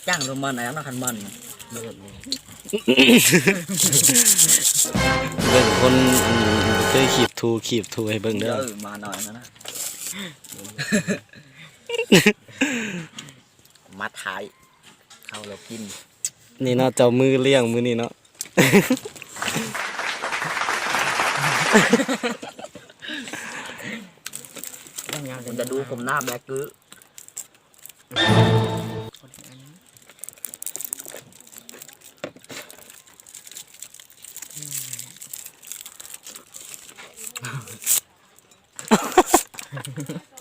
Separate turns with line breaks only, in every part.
จ้างลงมันไหนนักขันมัน
เบิ่งคนเคยขีบทูให้เบิ่งเด้อ
มาหน่อยนะมาถ่ายเข้าเรากิน
นี่เนาะเจ้ามือเลี้ยงมือนี่เนาะ
ผมจะดูผมหน้าแบล็คกือ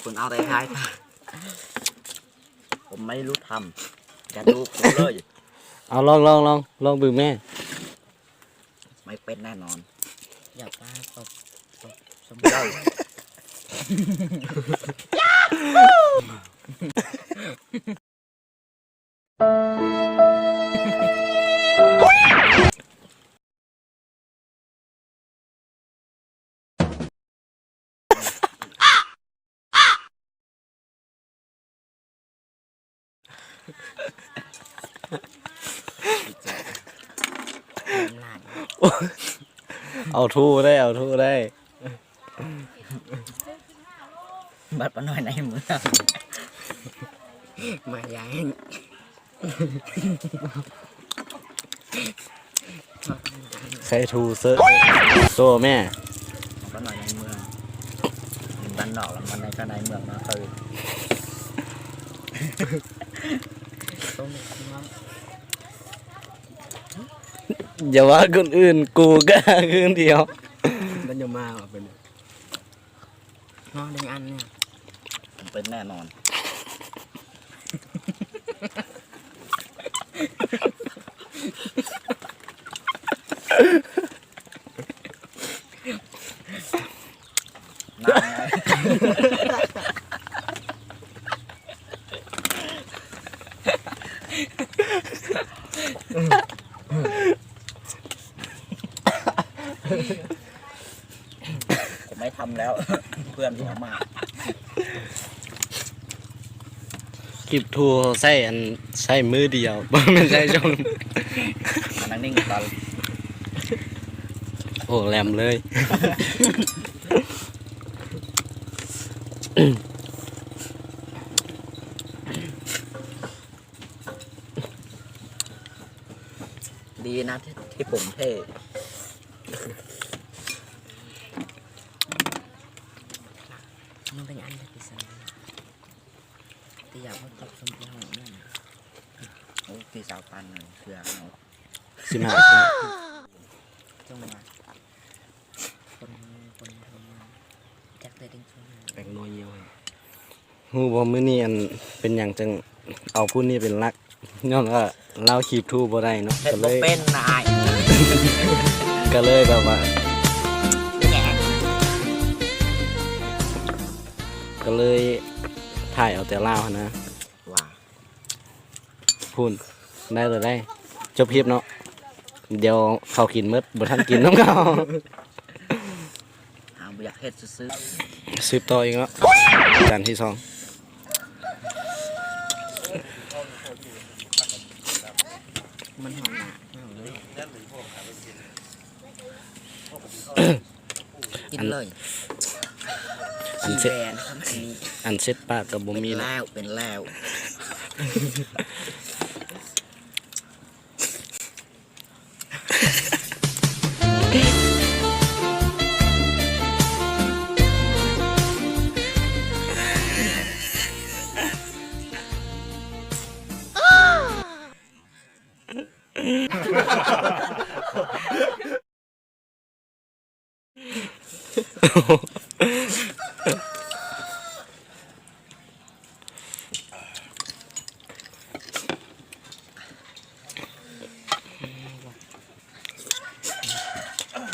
คุณเอาแต่ท้ายผมไม่รู้ทำจะดูผมเลย
เอาลองบึงแม่
ไม่เป็นแน่นอน
อย่าป้าตบสม
ได้
เอาทูได้
บัดปะน้อยในมือ
มาใหญ่
ใครทูเซอร์ตัวแม่
ปะน้อยในเมืองบ้านนอกแล้วมันในข้างในเมืองนะคือ
อย่าว่าคนอื่นกูก็คืนเดียว
มันจะมาเป็นนอนหนึ่งอันเนี่ย
เป็นแน่นอนผมไม่ทำแล้วเพื่อนผมมา
กิบทูใส่มือเดียวไม่ใช่ชง
นั่งนิ่งตอน
โอ้แหลมเลย
ดีนะที่ผมเท่
มันเป็นอันที่สองที่อยากว่าตบสมบูรณ์นั่น
โอ้ตีสาวปันหนึ่งเพื่อเอา
15
จงมาคนทำมาจากเตดิ้งช่วย
แบ่งน้อยเยี่ยวฮู้บ่มื้อนี้อันเป็นอย่างจังเอาผู้นี้เป็นรักย้อนว่าเราขีบทูบ่ได้เนาะ
ก็เลยเป็นนาย
ก็เลยแบบว่าก็เลยถ่ายเอาแต่ลาวนะ
ว้า
พูนได้จบคลิปเนาะเดี๋ยวเขากินมืดบ่ทันกินน้ำเขา
อยากเฮ็ด
ซื้อต่ออีกแล้วจานที่2
มันหอมกินเลย
อันเซ็ตปากกับบ่มี
แล้วเป็นแล้ว